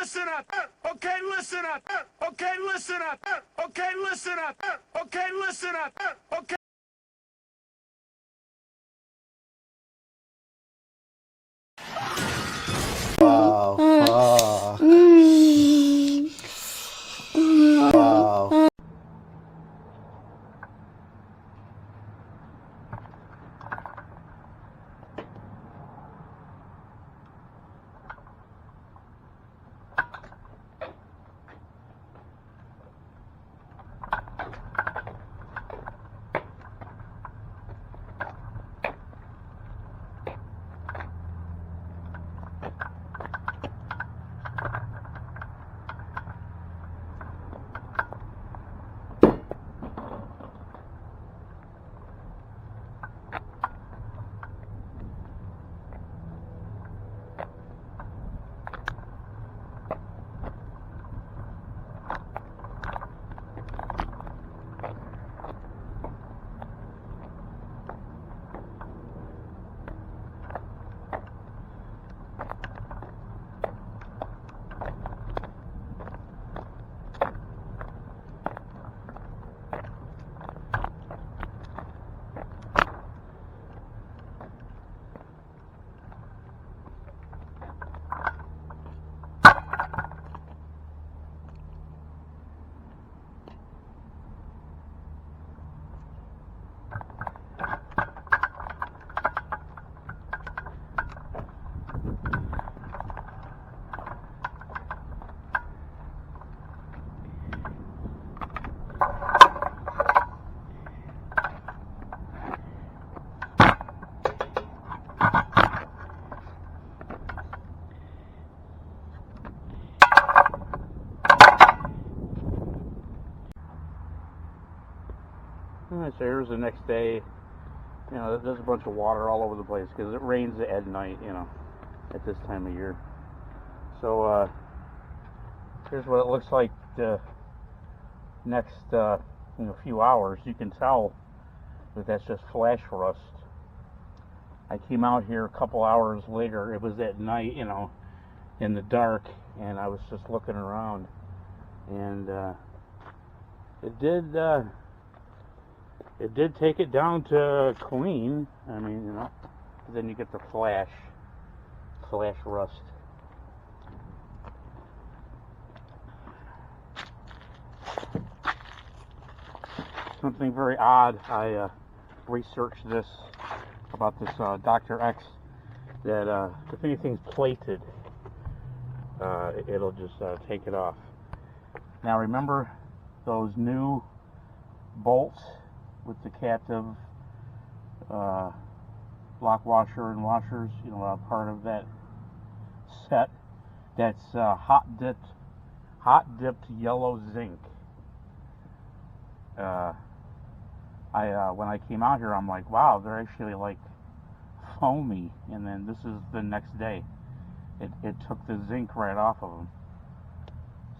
listen up. Okay, listen up. Okay, listen up. Okay, listen up. Okay, listen up. Okay. Wow, fuck. Wow. So here's the next day. You know, there's a bunch of water all over the place because it rains at night, you know, at this time of year. So here's what it looks like the next few hours. You can tell that that's just flash rust. I came out here a couple hours later. It was at night, you know, in the dark, and I was just looking around, and it did take it down to clean. I mean, you know, then you get the flash rust. Something very odd. I researched this about this Dr. X, that if anything's plated, it'll just take it off. Now remember those new bolts with the captive lock washer and washers, you know, part of that set. That's hot dipped yellow zinc. When I came out here, I'm like, wow, they're actually like foamy. And then this is the next day. It took the zinc right off of them.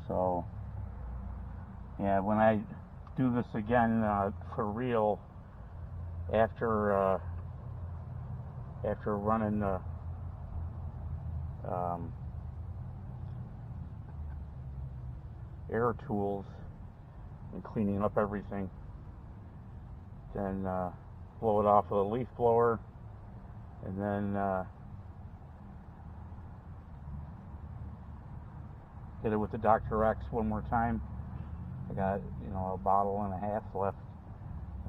So yeah, when I do this again for real, after running air tools and cleaning up everything, then blow it off with a leaf blower, and then hit it with the Dr. X one more time. I got, you know, a bottle and a half left,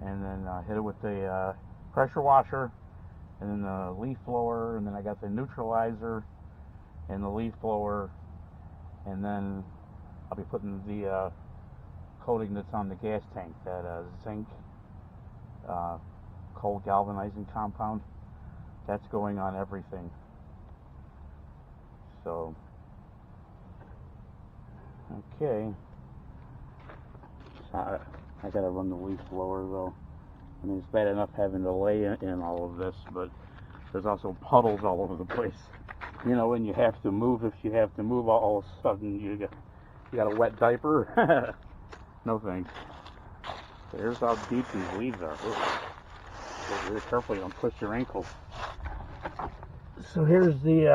and then hit it with the pressure washer, and then the leaf blower, and then I got the neutralizer and the leaf blower, and then I'll be putting the coating that's on the gas tank, that zinc cold galvanizing compound. That's going on everything. So okay, so I gotta run the leaf blower though. I mean, it's bad enough having to lay in all of this, but there's also puddles all over the place. You know, when you have to move, if you have to move, all of a sudden you got a wet diaper. No thanks. So here's how deep these leaves are. Ooh. Go really carefully, don't twist your ankles. So here's the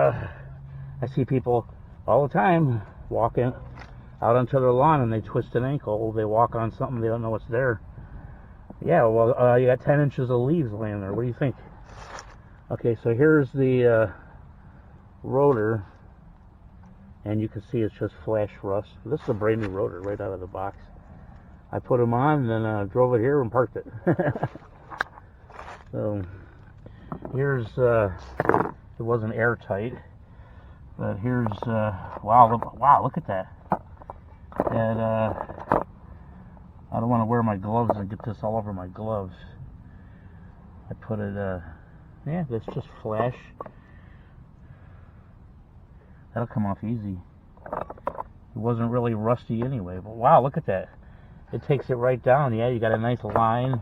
I see people all the time walking out onto their lawn and they twist an ankle. They walk on something, they don't know what's there. Yeah, well, you got 10 inches of leaves laying there. What do you think? Okay, so here's the rotor, and you can see it's just flash rust. This is a brand new rotor right out of the box. I put them on, and then drove it here and parked it. So here's it wasn't airtight, but here's wow, look at that. And I don't want to wear my gloves and get this all over my gloves. I put it yeah, that's just flash. That'll come off easy. It wasn't really rusty anyway, but wow, look at that. It takes it right down. Yeah, you got a nice line.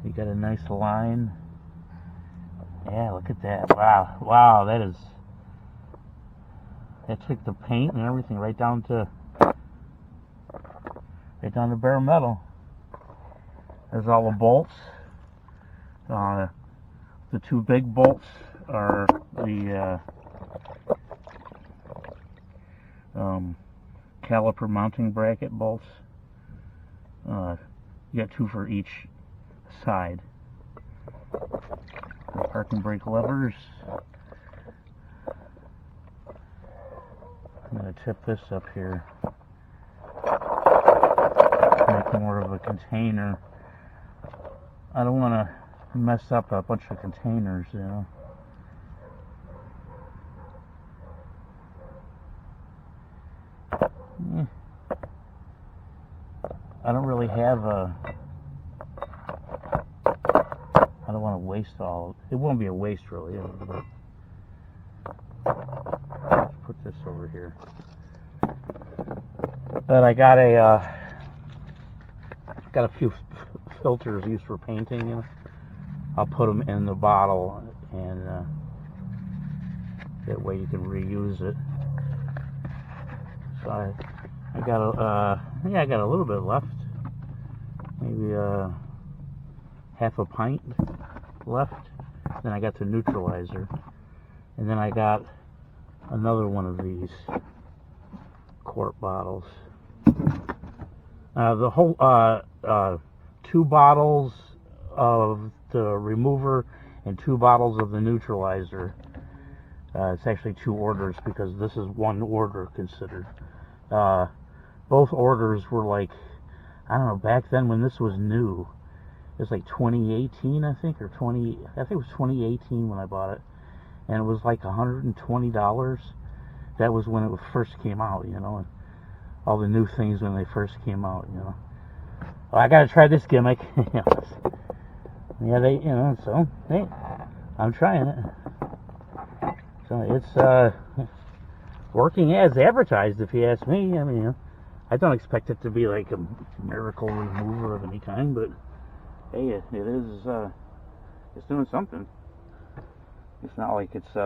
You got a nice line. Yeah, look at that. Wow, wow, that took the paint and everything right down to bare metal. There's all the bolts. The two big bolts are the caliper mounting bracket bolts. You got two for each side. The parking brake levers. I'm going to tip this up here. Make more of a container. I don't want to mess up a bunch of containers, you know. I don't really have a... I don't want to waste all... It won't be a waste, really. Let's put this over here. But I got a few filters used for painting, you know. I'll put them in the bottle, and that way you can reuse it. So I got a little bit left, maybe half a pint left. Then I got the neutralizer, and then I got another one of these quart bottles. The whole 2 bottles of the remover and 2 bottles of the neutralizer. It's actually 2 orders because this is 1 order considered. Both orders were like, I don't know, back then when this was new, it was like 2018, I think, or I think it was 2018 when I bought it, and it was like $120. That was when it first came out, you know, and all the new things when they first came out, you know. Well, I gotta try this gimmick. Yeah, you know, so, hey, I'm trying it. So it's working as advertised, if you ask me. I mean, you know, I don't expect it to be like a miracle remover of any kind, but hey, it is, it's doing something. It's not like it's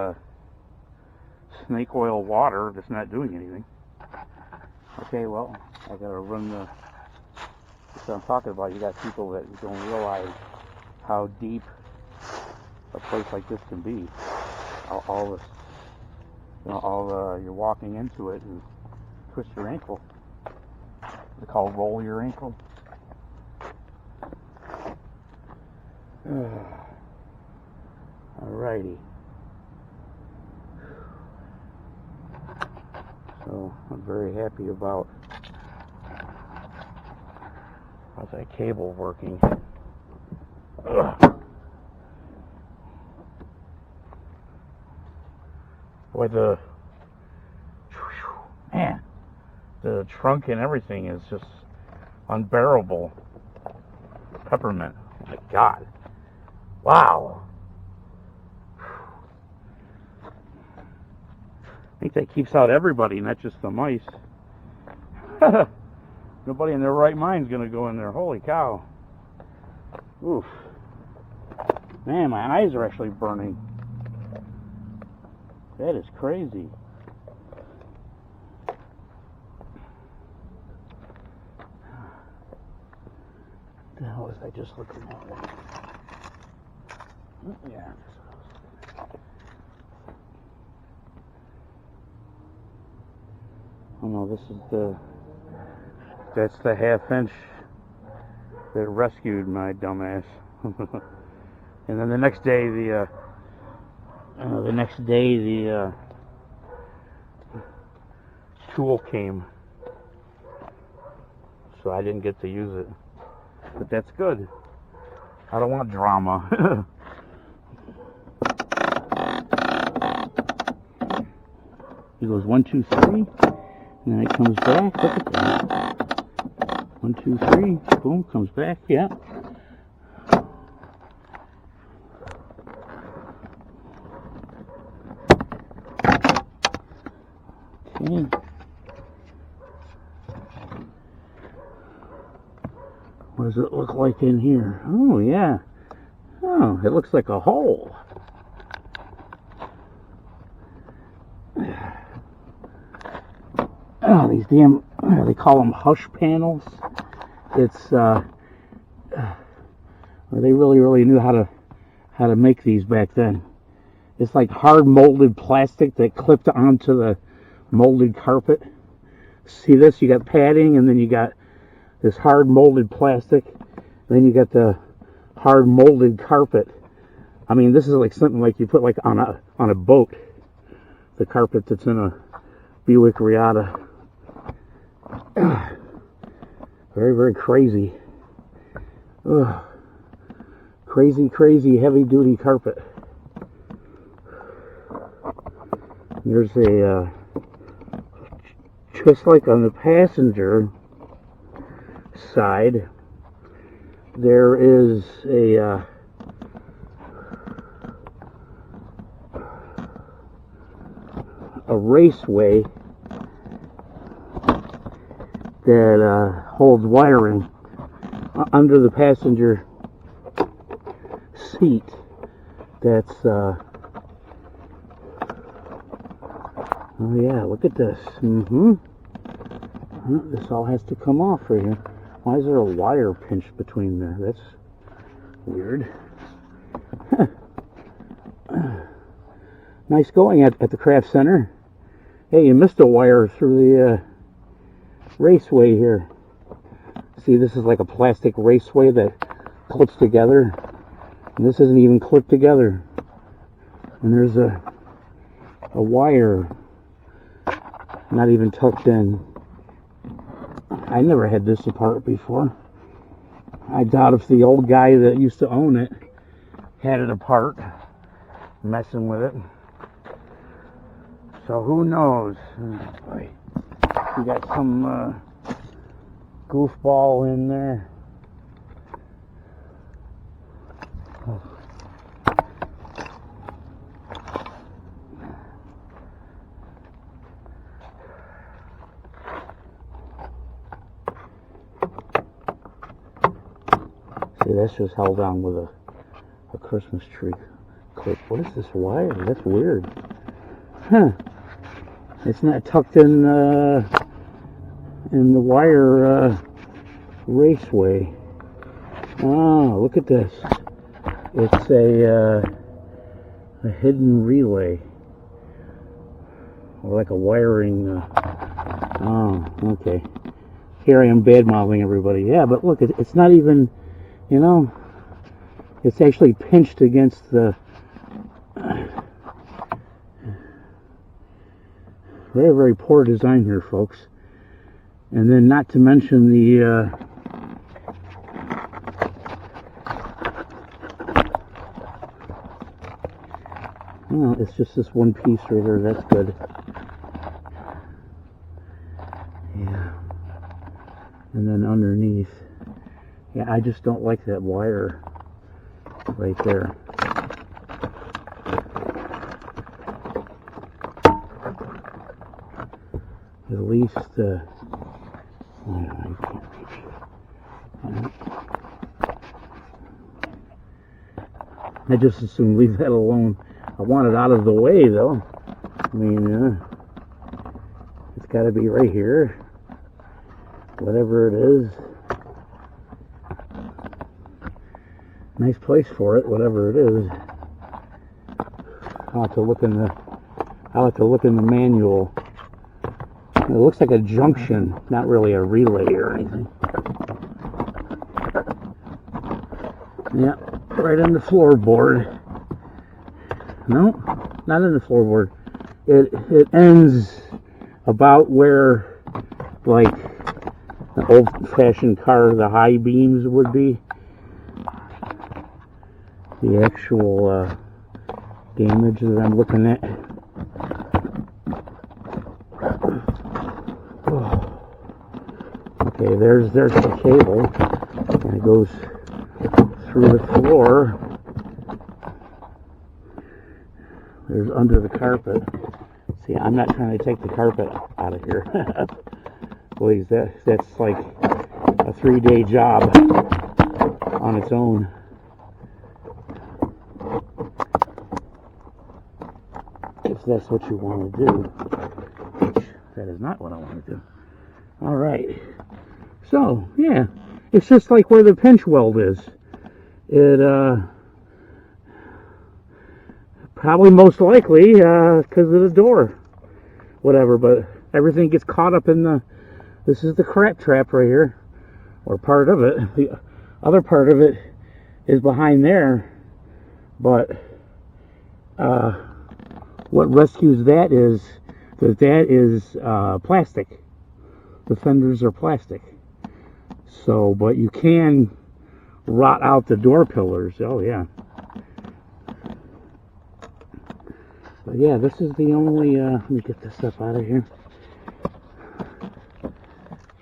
snake oil water that's not doing anything. Okay, well, I gotta run the... That's what I'm talking about. You got people that don't realize how deep a place like this can be. All this, you know, you're walking into it and twist your ankle. They call it roll your ankle. Alrighty. So I'm very happy about that cable working. Boy, the trunk and everything is just unbearable. Peppermint. Oh my God. Wow. I think that keeps out everybody, not just the mice. Nobody in their right mind is going to go in there. Holy cow. Oof. Man, my eyes are actually burning. That is crazy. What the hell was I just looking at? Yeah. know, that's the 1/2 inch that rescued my dumbass. And then the next day the tool came, so I didn't get to use it, but that's good. I don't want drama. He goes 1, 2, 3, and then it comes back. Look at that. 1, 2, 3, boom, comes back. Yeah. Okay. What does it look like in here? Oh, yeah. Oh, it looks like a hole. Oh, these damn, they call them hush panels. It's, they really knew how to make these back then. It's like hard molded plastic that clipped onto the molded carpet. See this? You got padding, and then you got this hard molded plastic, and then you got the hard molded carpet. I mean, this is like something like you put like on a boat. The carpet that's in a Buick Regatta. Very crazy. Ugh. Crazy heavy duty carpet. There's a just like on the passenger side, there is a raceway that holds wiring under the passenger seat. That's oh yeah, look at this. This all has to come off right here. Why is there a wire pinched between there? That's weird. Nice going at the craft center. Hey, you missed a wire through the raceway here. See, this is like a plastic raceway that clips together, and this isn't even clipped together. And there's a wire not even tucked in. I never had this apart before. I doubt if the old guy that used to own it had it apart, messing with it. So who knows? We got some goofball in there. See, that's just held on with a Christmas tree clip. What is this wire? That's weird. Huh. It's not tucked in the wire raceway. Oh, look at this. It's a hidden relay. Or like a wiring. Oh, okay. Here I am bad-mouthing everybody. Yeah, but look, it's not even, you know, it's actually pinched against the... Very poor design here, folks. And then not to mention the oh, it's just this one piece right here. That's good. Yeah. And then underneath, yeah, I just don't like that wire right there. At least, I can't reach it. I just assume leave that alone. I want it out of the way, though. I mean, it's got to be right here. Whatever it is. Nice place for it, whatever it is. I'll have to look in the manual. It looks like a junction, not really a relay or anything. Yeah, right in the floorboard. No, not in the floorboard. It ends about where, like, an old-fashioned car, the high beams would be. The actual damage that I'm looking at. Okay, there's the cable, and it goes through the floor. There's under the carpet. See, I'm not trying to take the carpet out of here. Please, that's like a 3-day job on its own. If that's what you want to do, which that is not what I want to do. All right. So, yeah, it's just like where the pinch weld is. It, probably most likely, because of the door, whatever, but everything gets caught up in this is the crack trap right here, or part of it. The other part of it is behind there, but, what rescues that is plastic. The fenders are plastic. So, but you can rot out the door pillars. Oh, yeah. But yeah, this is the only, let me get this stuff out of here.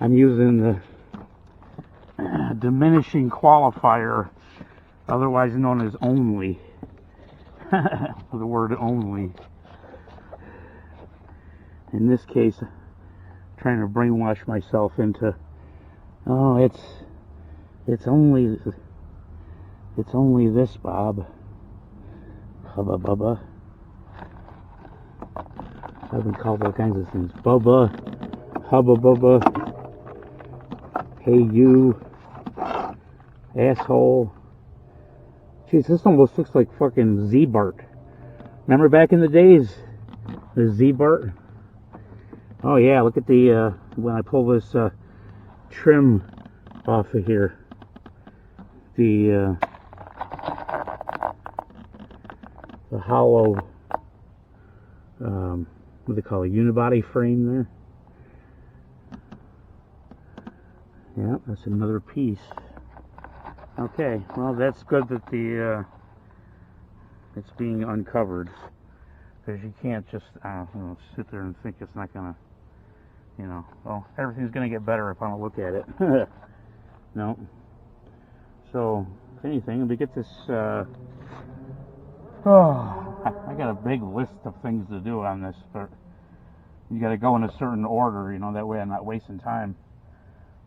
I'm using the diminishing qualifier, otherwise known as only. The word only. In this case, trying to brainwash myself into, oh, it's only this, Bob. Hubba bubba. I've been called all kinds of things. Bubba, hubba bubba, hey you, asshole. Jeez, this almost looks like fucking Z-Bart. Remember back in the days, the Z-Bart? Oh yeah, look at the, when I pull this trim off of here. The hollow, what do they call it, unibody frame there. Yeah, that's another piece. Okay, well that's good that the it's being uncovered, because you can't just sit there and think it's not gonna, well, everything's gonna get better if I don't look at it. No. So, if anything, we get this. I got a big list of things to do on this, but you got to go in a certain order, that way I'm not wasting time.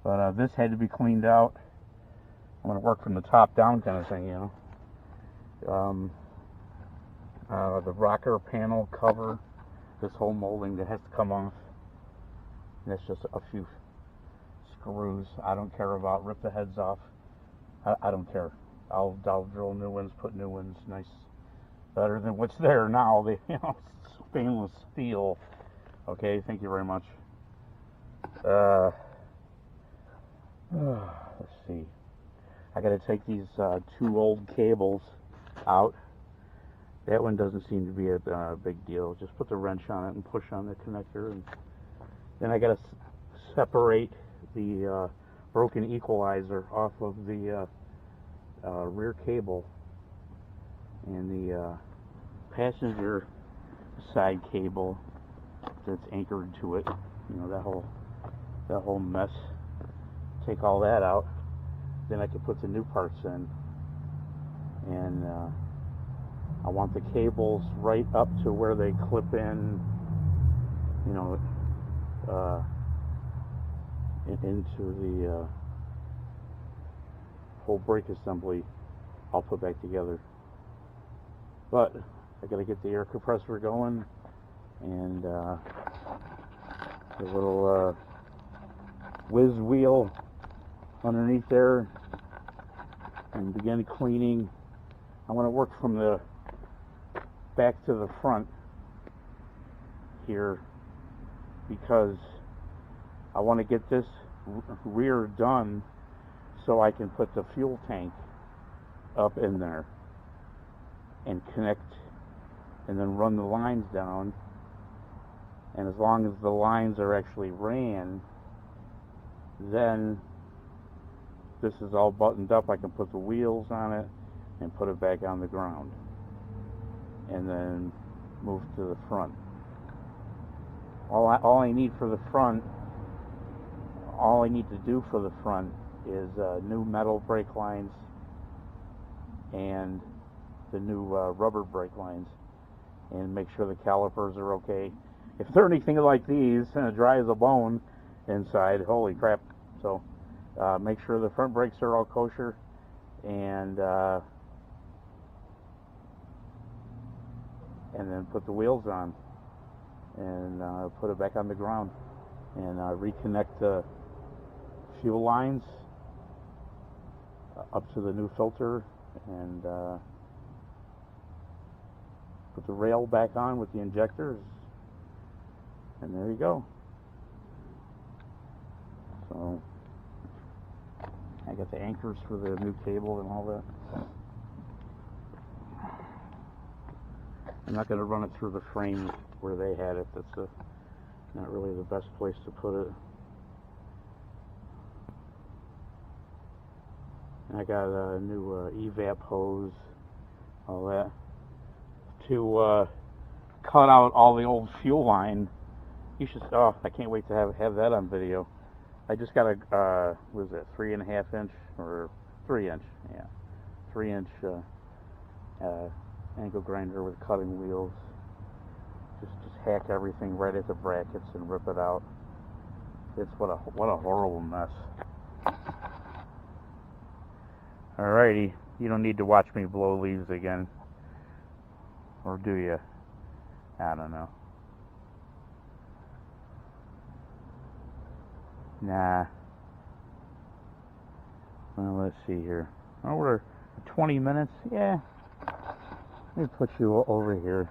But this had to be cleaned out. I'm going to work from the top down kind of thing, the rocker panel cover, this whole molding that has to come off. That's just a few screws. I don't care about. Rip the heads off. I don't care. I'll drill new ones, put new ones. Nice, better than what's there now. Stainless steel. Okay, thank you very much. Let's see. I got to take these 2 old cables out. That one doesn't seem to be a big deal. Just put the wrench on it and push on the connector, and then I got to separate the broken equalizer off of the rear cable and the passenger side cable that's anchored to it. That whole mess. Take all that out. Then I can put the new parts in, and I want the cables right up to where they clip in, into the whole brake assembly I'll put back together. But I gotta get the air compressor going, and the little whiz wheel underneath there, and begin cleaning. I want to work from the back to the front here, because I want to get this rear done so I can put the fuel tank up in there and connect and then run the lines down. And as long as the lines are actually ran, then this is all buttoned up. I can put the wheels on it and put it back on the ground and then move to the front. All I need for the front, all I need to do for the front is new metal brake lines and the new rubber brake lines, and make sure the calipers are okay. If they're anything like these and dry as a bone inside, holy crap. So make sure the front brakes are all kosher, and then put the wheels on and put it back on the ground and reconnect the fuel lines up to the new filter, and put the rail back on with the injectors, and there you go. So I got the anchors for the new cable and all that. I'm not going to run it through the frame where they had it. That's not really the best place to put it. And I got a new evap hose, all that, to cut out all the old fuel line. You should. Oh, I can't wait to have that on video. I just got a what is it, 3.5 inch or 3 inch? Yeah, 3 inch angle grinder with cutting wheels. Just hack everything right at the brackets and rip it out. It's what a horrible mess. Alrighty, you don't need to watch me blow leaves again, or do you? I don't know. Nah. Well, let's see here. Oh, we're 20 minutes. Yeah. Let me put you over here.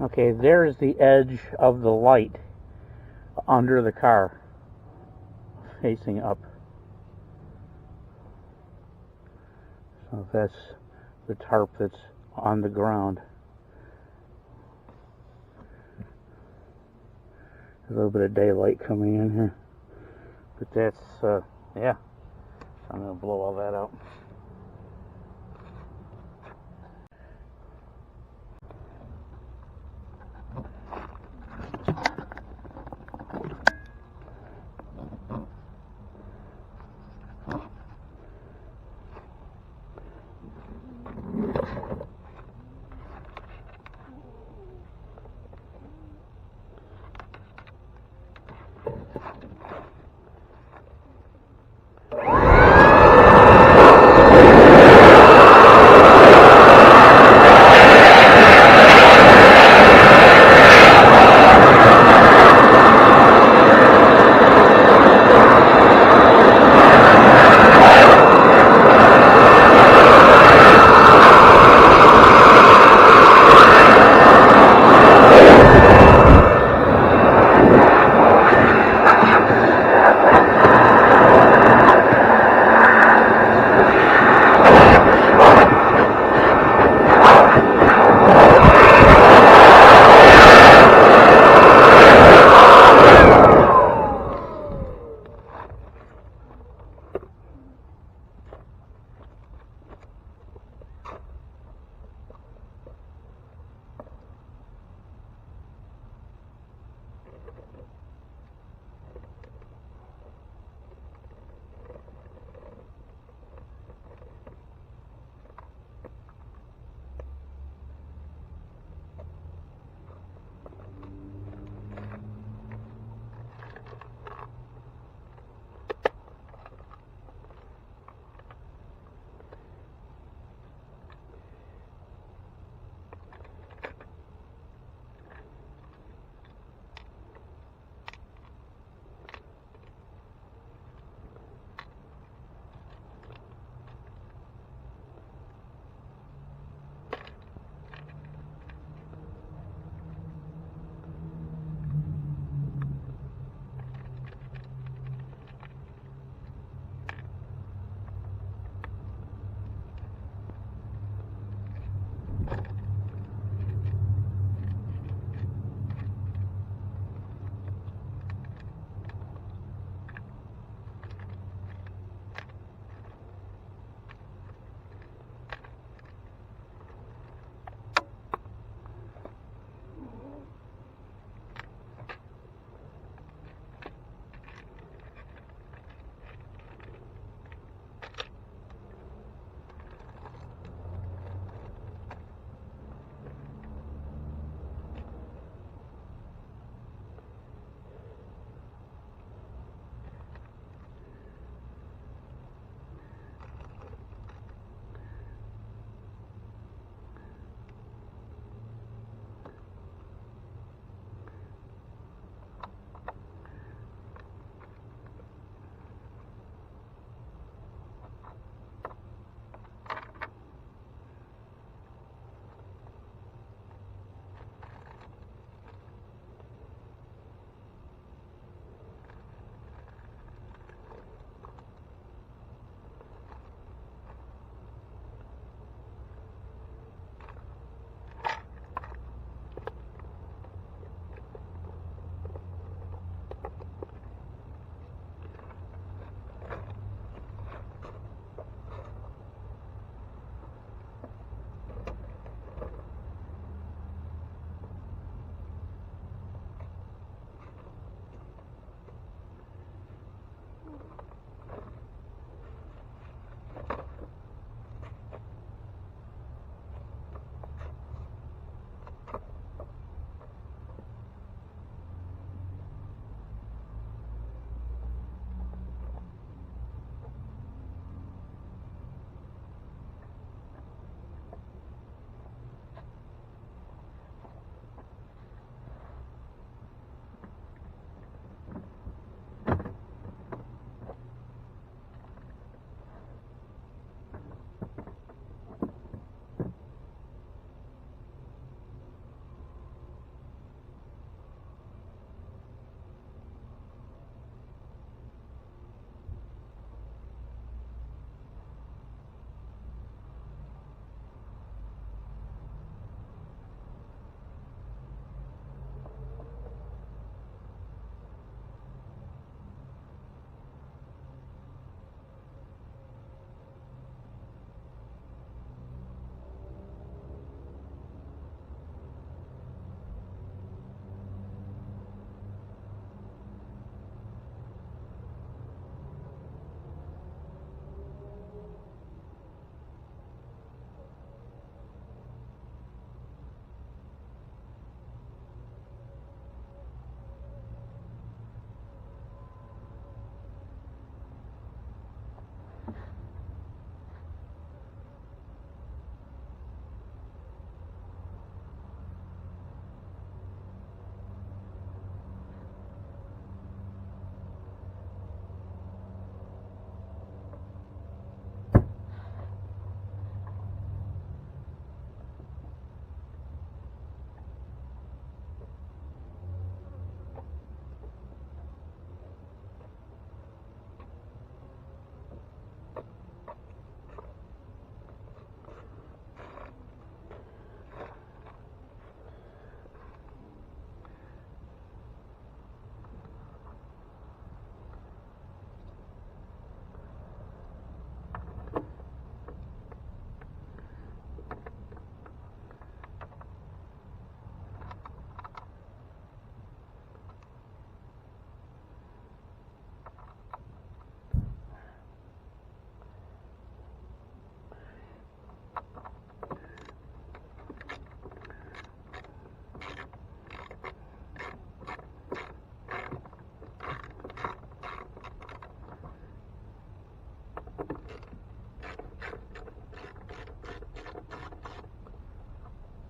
Okay, there's the edge of the light under the car, facing up. So that's the tarp that's on the ground. A little bit of daylight coming in here. But that's, yeah. So I'm going to blow all that out.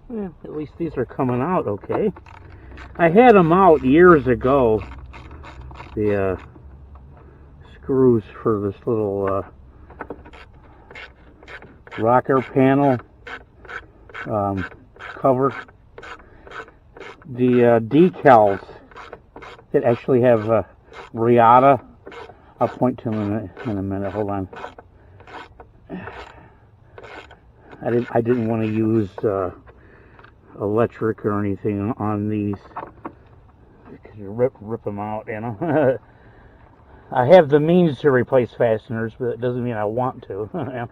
Yeah, at least these are coming out okay. I had them out years ago. The screws for this little rocker panel cover. The decals that actually have Riata. I'll point to them in a minute. Hold on. I didn't want to use electric or anything on these. Because you rip them out, you know. I have the means to replace fasteners, but it doesn't mean I want to.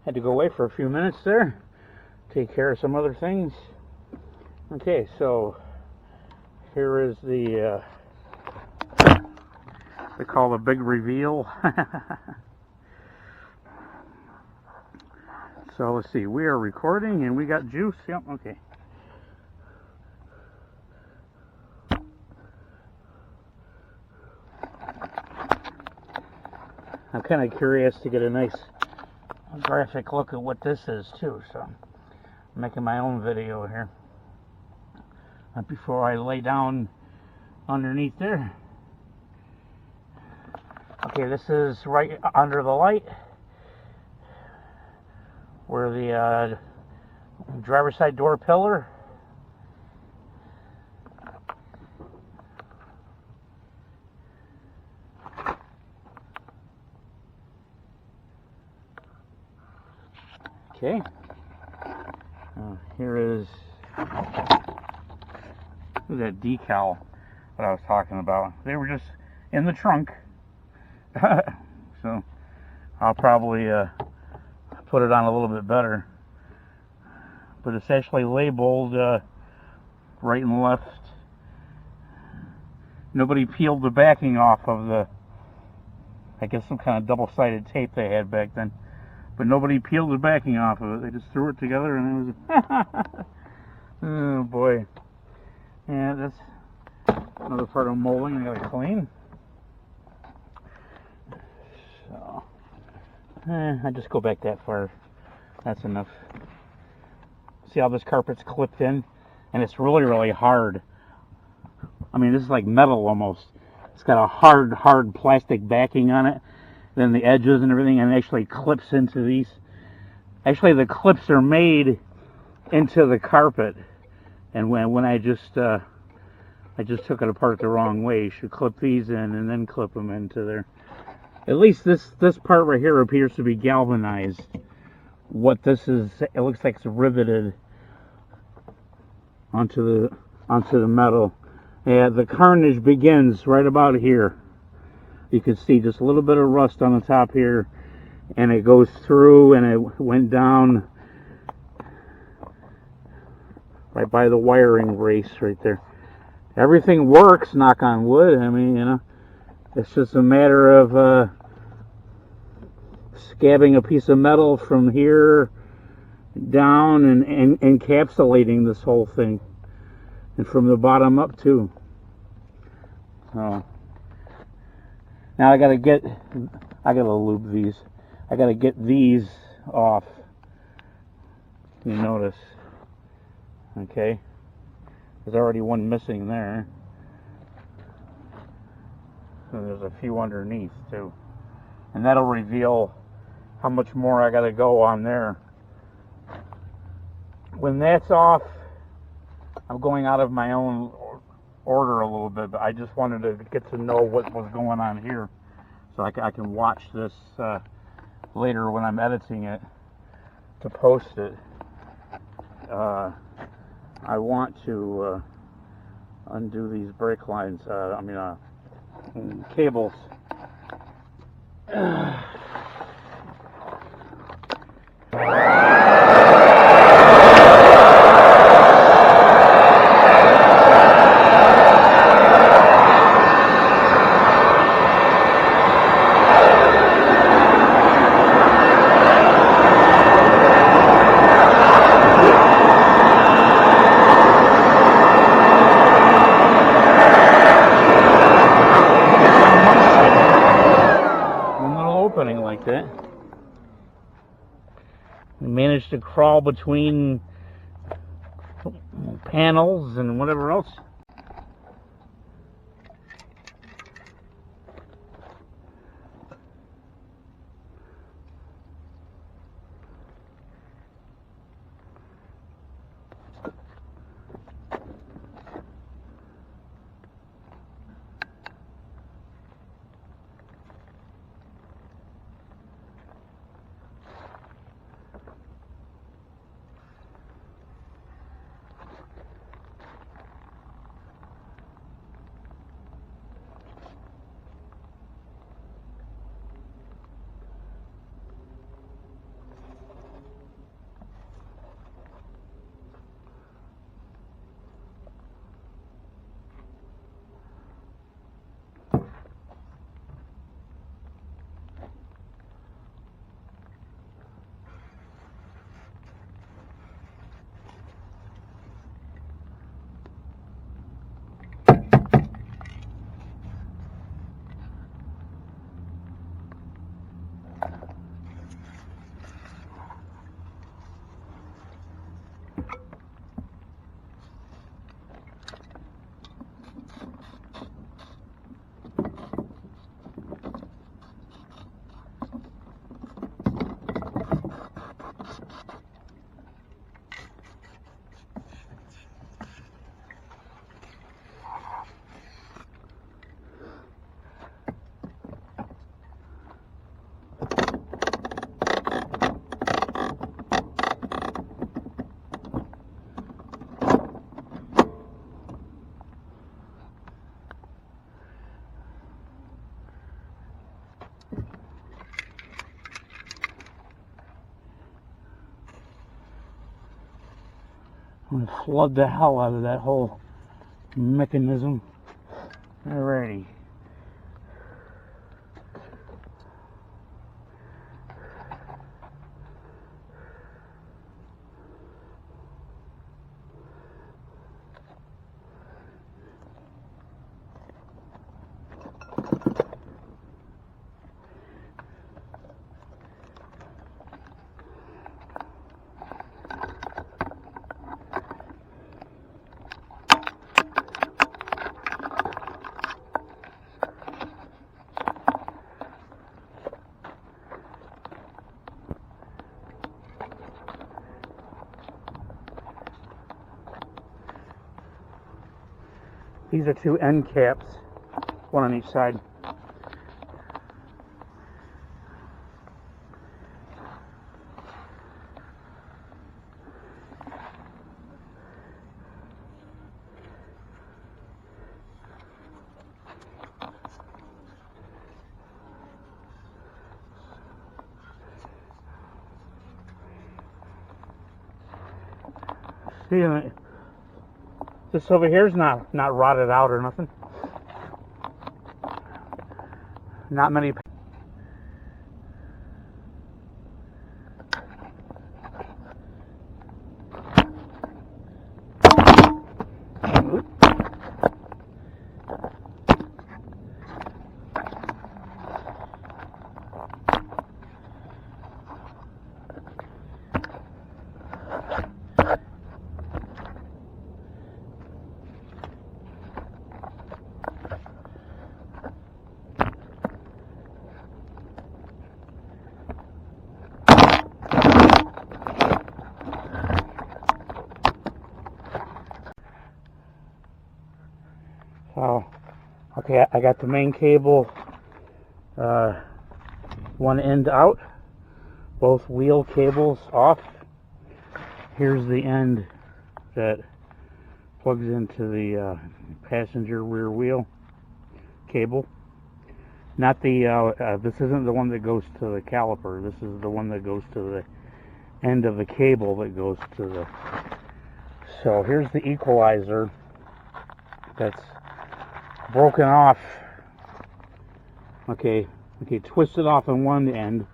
Had to go away for a few minutes there, take care of some other things. Okay, so here is the they call the big reveal. So let's see, we are recording and we got juice. Yep, okay. I'm kind of curious to get a nice graphic look at what this is too, so I'm making my own video here before I lay down underneath there. Okay, this is right under the light where the driver's side door pillar. Okay, here is that decal that I was talking about. They were just in the trunk, so I'll probably put it on a little bit better. But it's actually labeled right and left. Nobody peeled the backing off of the, I guess some kind of double-sided tape they had back then. But nobody peeled the backing off of it. They just threw it together and it was... Oh boy. Yeah, that's another part of molding I gotta clean. So, I just go back that far. That's enough. See how this carpet's clipped in? And it's really, really hard. I mean, this is like metal almost. It's got a hard plastic backing on it. Then the edges and everything, and it actually clips into these. Actually, the clips are made into the carpet. And when I just took it apart the wrong way. You should clip these in and then clip them into there. At least this part right here appears to be galvanized. What this is, it looks like it's riveted onto the metal. Yeah, the carnage begins right about here. You can see just a little bit of rust on the top here, and it goes through and it went down right by the wiring brace right there. Everything works, knock on wood. I mean, you know, it's just a matter of scabbing a piece of metal from here down and encapsulating this whole thing, and from the bottom up too. So now I gotta lube these. I gotta get these off. You notice, okay? There's already one missing there. So there's a few underneath too, and that'll reveal how much more I gotta go on there. When that's off, I'm going out of my own order a little bit, but I just wanted to get to know what was going on here, so I can watch this later when I'm editing it to post it. I want to undo these brake lines, cables. Like that. We managed to crawl between panels and whatever else. I'm gonna flood the hell out of that whole mechanism. Alrighty. These are two end caps, one on each side. See, this over here is not rotted out or nothing. Not many. Oh, okay, I got the main cable, one end out, both wheel cables off. Here's the end that plugs into the passenger rear wheel cable. Not the, this isn't the one that goes to the caliper, this is the one that goes to the end of the cable that goes to the, so here's the equalizer that's broken off. Okay, twisted off on one end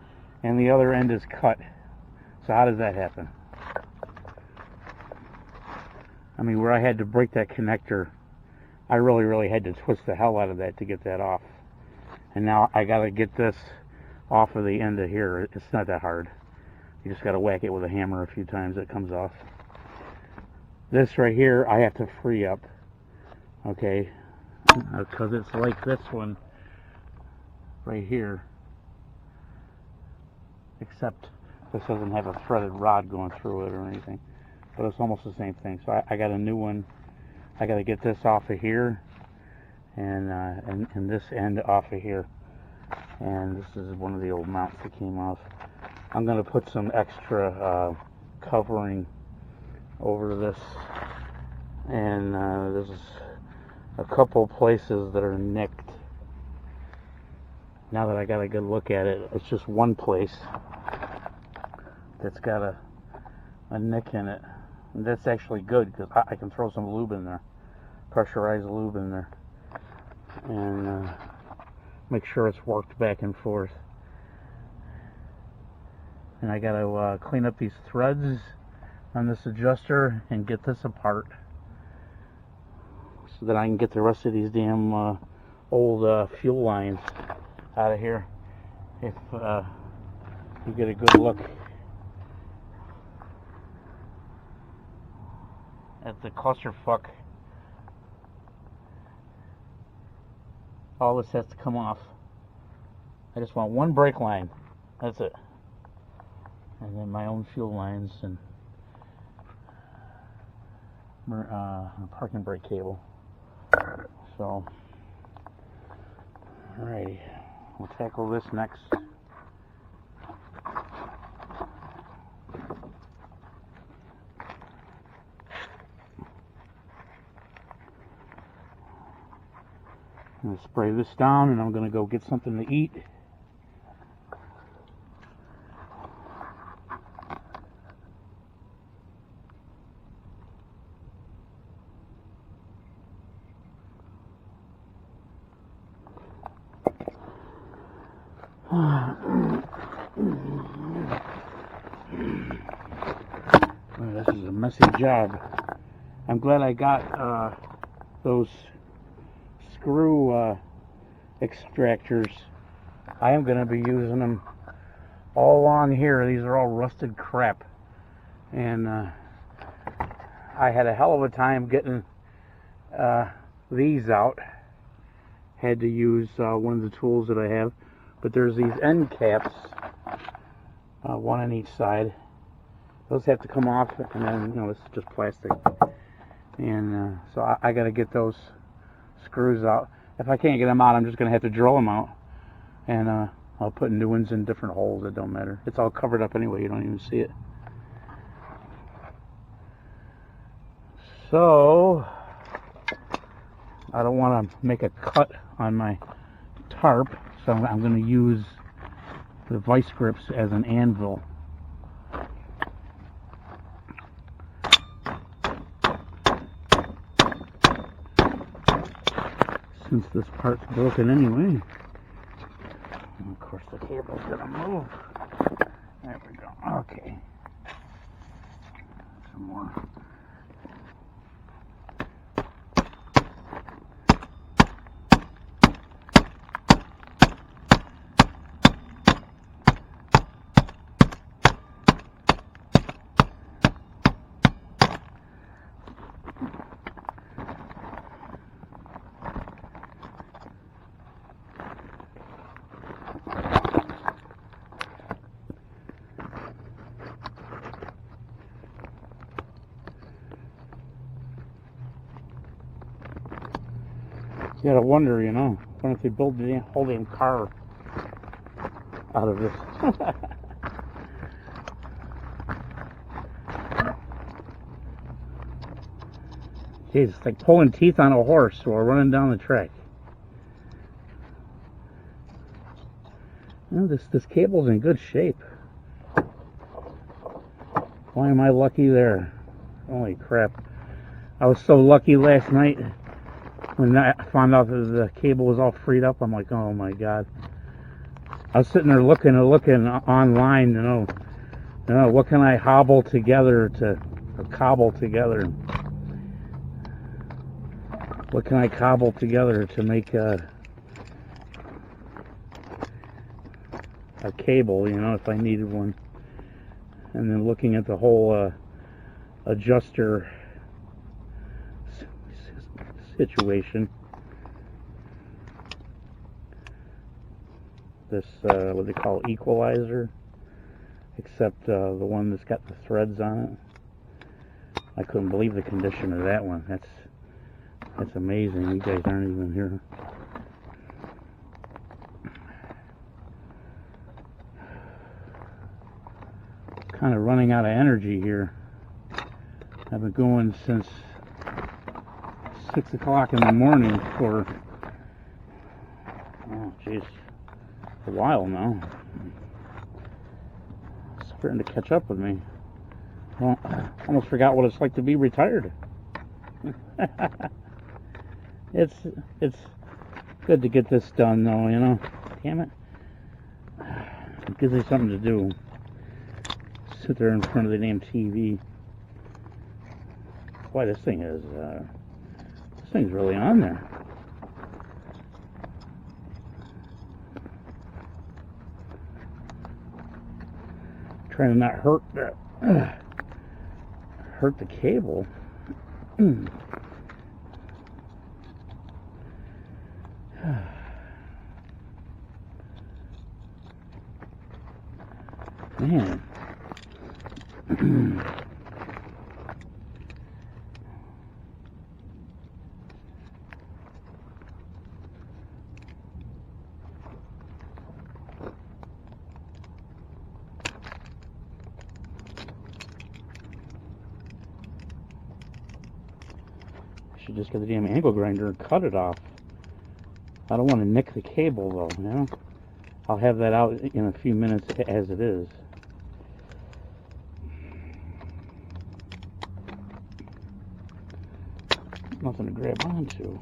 and the other end is cut. So how does that happen? I mean, where I had to break that connector, I really had to twist the hell out of that to get that off. And now I gotta get this off of the end of here. It's not that hard. You just gotta whack it with a hammer a few times, it comes off. This right here I have to free up, okay, because it's like this one right here, except this doesn't have a threaded rod going through it or anything, but it's almost the same thing. So I got a new one. I got to get this off of here and this end off of here, and this is one of the old mounts that came off. I'm going to put some extra covering over this, and there's a couple places that are nicked. Now that I got a good look at it, it's just one place that's got a nick in it. And that's actually good because I can throw some lube in there, pressurized lube in there, and make sure it's worked back and forth. And I got to clean up these threads on this adjuster and get this apart so that I can get the rest of these damn old fuel lines out of here. If you get a good look at the clusterfuck, all this has to come off. I just want one brake line, that's it, and then my own fuel lines and parking brake cable. So alrighty, we'll tackle this next. I'm going to spray this down and I'm going to go get something to eat. Well, this is a messy job. I'm glad I got those screw extractors. I am going to be using them all along here. These are all rusted crap. And I had a hell of a time getting these out. Had to use one of the tools that I have. But there's these end caps, one on each side. Those have to come off, and then, you know, this is just plastic. And so I got to get those screws out. If I can't get them out, I'm just going to have to drill them out. And I'll put new ones in different holes. It don't matter. It's all covered up anyway. You don't even see it. So I don't want to make a cut on my tarp, so I'm going to use the vice grips as an anvil. Since this part's broken anyway. And of course the cable's gonna move. There we go. Okay. Some more. You gotta wonder, you know, what if they build the whole damn car out of this? Jeez, it's like pulling teeth on a horse while running down the track. You know, this cable's in good shape. Why am I lucky there? Holy crap. I was so lucky last night when I found out that the cable was all freed up. I'm like, oh my god. I was sitting there looking online, you know, what can I cobble together to what can I cobble together to make a cable, you know, if I needed one. And then looking at the whole adjuster situation. This what they call equalizer, except the one that's got the threads on it. I couldn't believe the condition of that one. That's amazing. You guys aren't even here. Kind of running out of energy here. I've been going since 6 o'clock in the morning for, oh jeez, a while now. It's starting to catch up with me. Well, I almost forgot what it's like to be retired. It's good to get this done though, you know. Damn it. It gives me something to do. Sit there in front of the damn TV. Boy, this thing is this thing's really on there. Trying to not hurt the cable. Man. Should just get the damn angle grinder and cut it off. I don't want to nick the cable though, you know. I'll have that out in a few minutes as it is. Nothing to grab onto.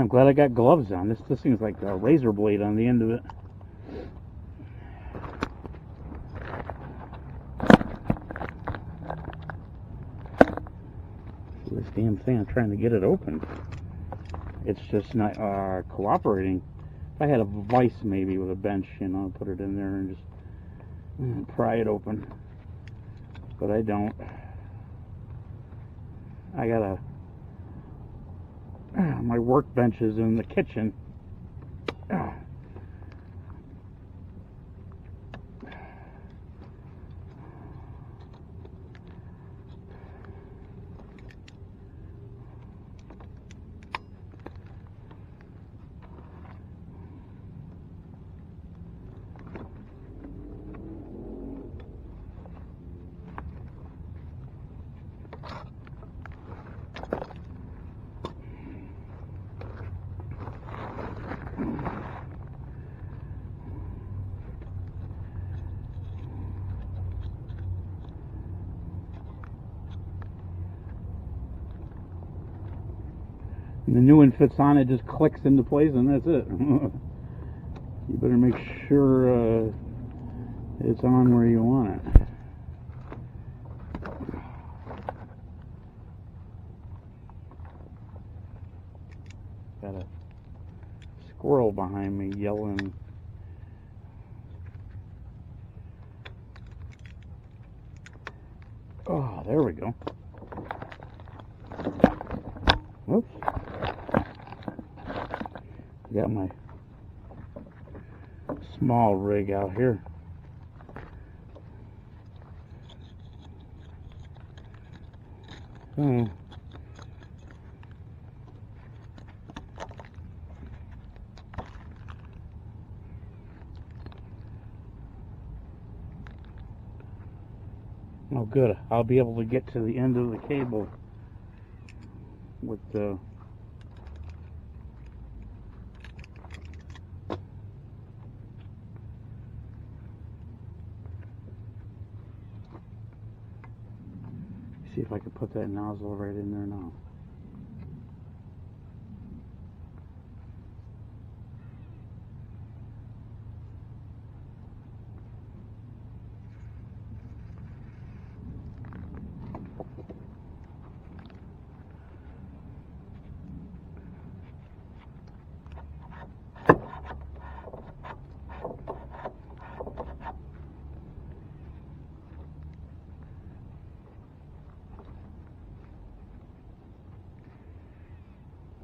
I'm glad I got gloves on. This thing's like a razor blade on the end of it. This damn thing, I'm trying to get it open. It's just not cooperating. If I had a vise maybe with a bench, you know, put it in there and just pry it open. But I don't. I got my workbench is in the kitchen. And the new one fits on, it just clicks into place and that's it. You better make sure it's on where you want it. Got a squirrel behind me yelling. Oh, there we go. Whoops. Got my small rig out here. Oh. Oh, good. I'll be able to get to the end of the cable with the see if I can put that nozzle right in there now.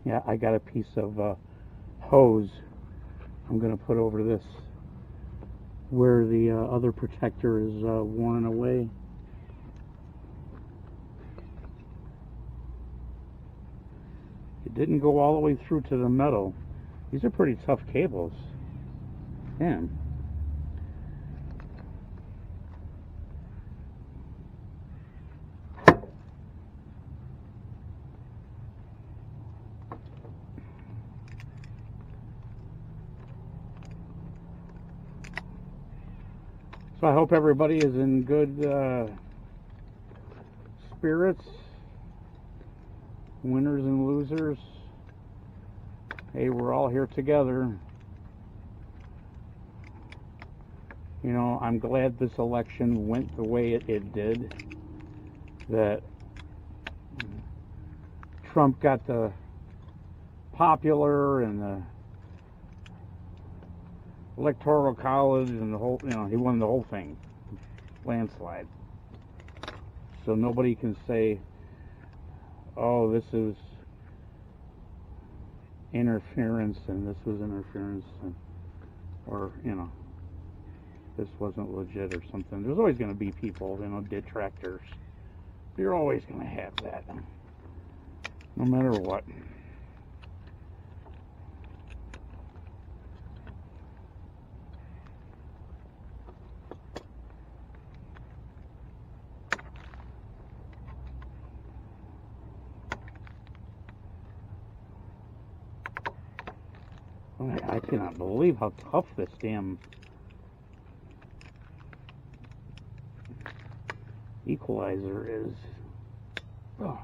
Yeah, I got a piece of hose I'm going to put over this where the other protector is worn away. It didn't go all the way through to the metal. These are pretty tough cables. Damn. So I hope everybody is in good spirits, winners and losers. Hey, we're all here together. You know, I'm glad this election went the way it did. That Trump got the popular and the electoral college and the whole, you know, he won the whole thing, landslide. So nobody can say, oh, this is interference and this was interference, and, or, you know, this wasn't legit or something. There's always going to be people, you know, detractors. You're always going to have that, no matter what. I cannot believe how tough this damn equalizer is. Oh.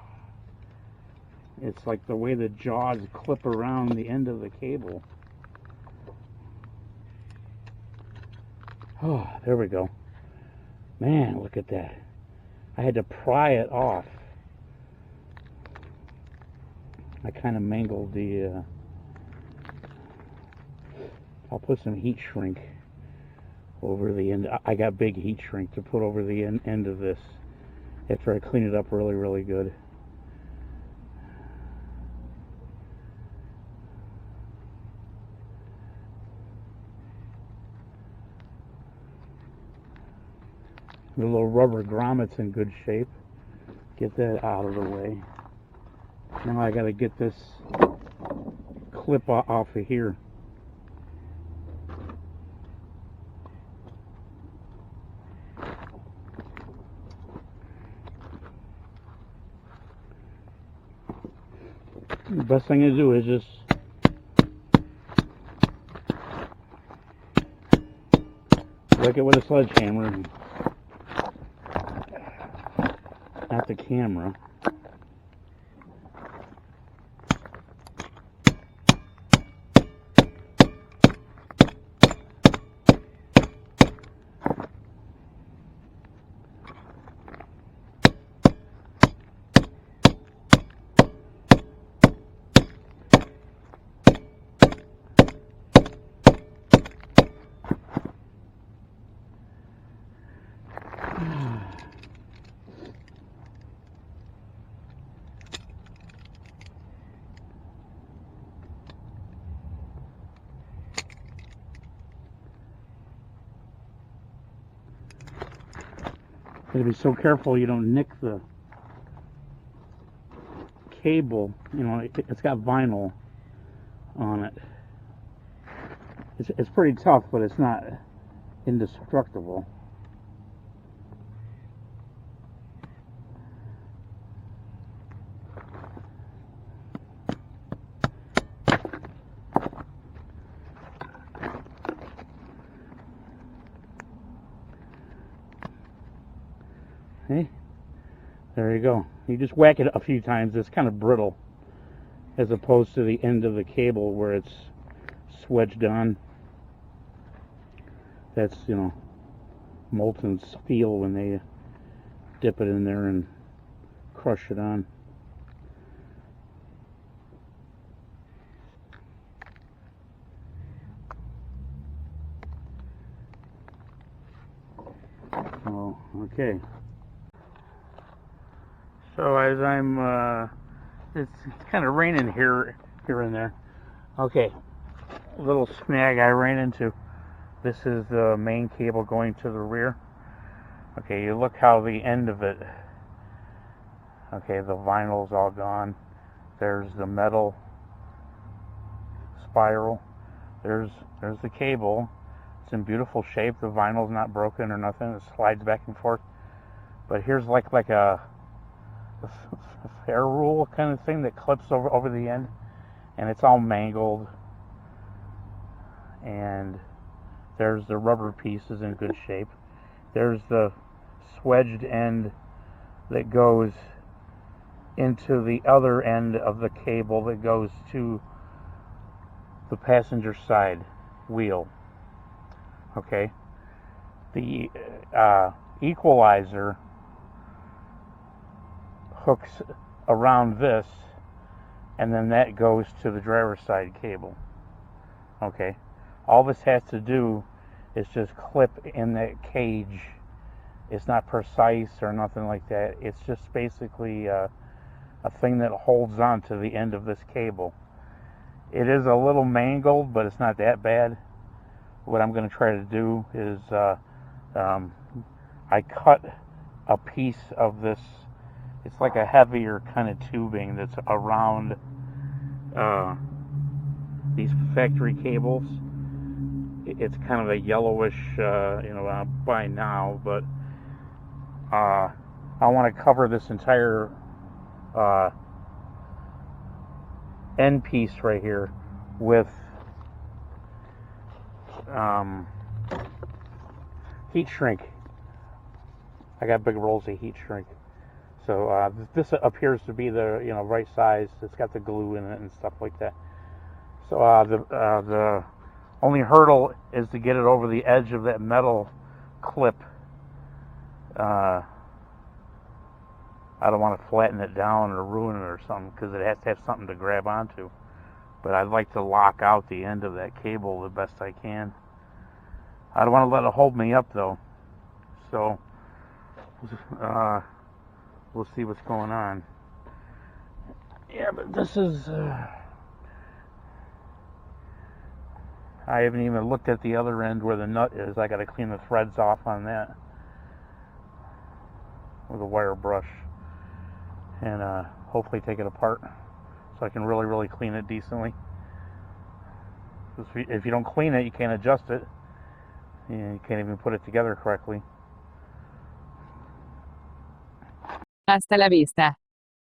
It's like the way the jaws clip around the end of the cable. Oh, there we go. Man, look at that. I had to pry it off. I kind of mangled the... I'll put some heat shrink over the end. I got big heat shrink to put over the end of this after I clean it up really, really good. The little rubber grommet's in good shape. Get that out of the way. Now I gotta get this clip off of here. The best thing to do is just lick it with a sledgehammer. Not the camera. You gotta be so careful you don't nick the cable. You know, it's got vinyl on it. It's pretty tough, but it's not indestructible. Hey, there you go. You just whack it a few times. It's kind of brittle as opposed to the end of the cable where it's swedged on. That's, you know, molten steel when they dip it in there and crush it on. Oh, okay. So as I'm, it's kind of raining here and there. Okay, a little snag I ran into. This is the main cable going to the rear. Okay, you look how the end of it, okay, the vinyl's all gone. There's the metal spiral. There's the cable. It's in beautiful shape. The vinyl's not broken or nothing. It slides back and forth. But here's like a fair rule kind of thing that clips over the end, and it's all mangled. And there's the rubber pieces in good shape. There's the swedged end that goes into the other end of the cable that goes to the passenger side wheel. Okay, the equalizer hooks around this, and then that goes to the driver's side cable. Okay, all this has to do is just clip in that cage. It's not precise or nothing like that. It's just basically a thing that holds on to the end of this cable. It is a little mangled, but it's not that bad. What I'm going to try to do is I cut a piece of this. It's like a heavier kind of tubing that's around these factory cables. It's kind of a yellowish, by now, but I want to cover this entire end piece right here with heat shrink. I got big rolls of heat shrink. So this appears to be the right size. It's got the glue in it and stuff like that. So the only hurdle is to get it over the edge of that metal clip. I don't want to flatten it down or ruin it or something, because it has to have something to grab onto. But I'd like to lock out the end of that cable the best I can. I don't want to let it hold me up though. So we'll see what's going on. Yeah, but this is... I haven't even looked at the other end where the nut is. I got to clean the threads off on that with a wire brush, and hopefully take it apart so I can really clean it decently. If you don't clean it, you can't adjust it. You can't even put it together correctly. Hasta la vista.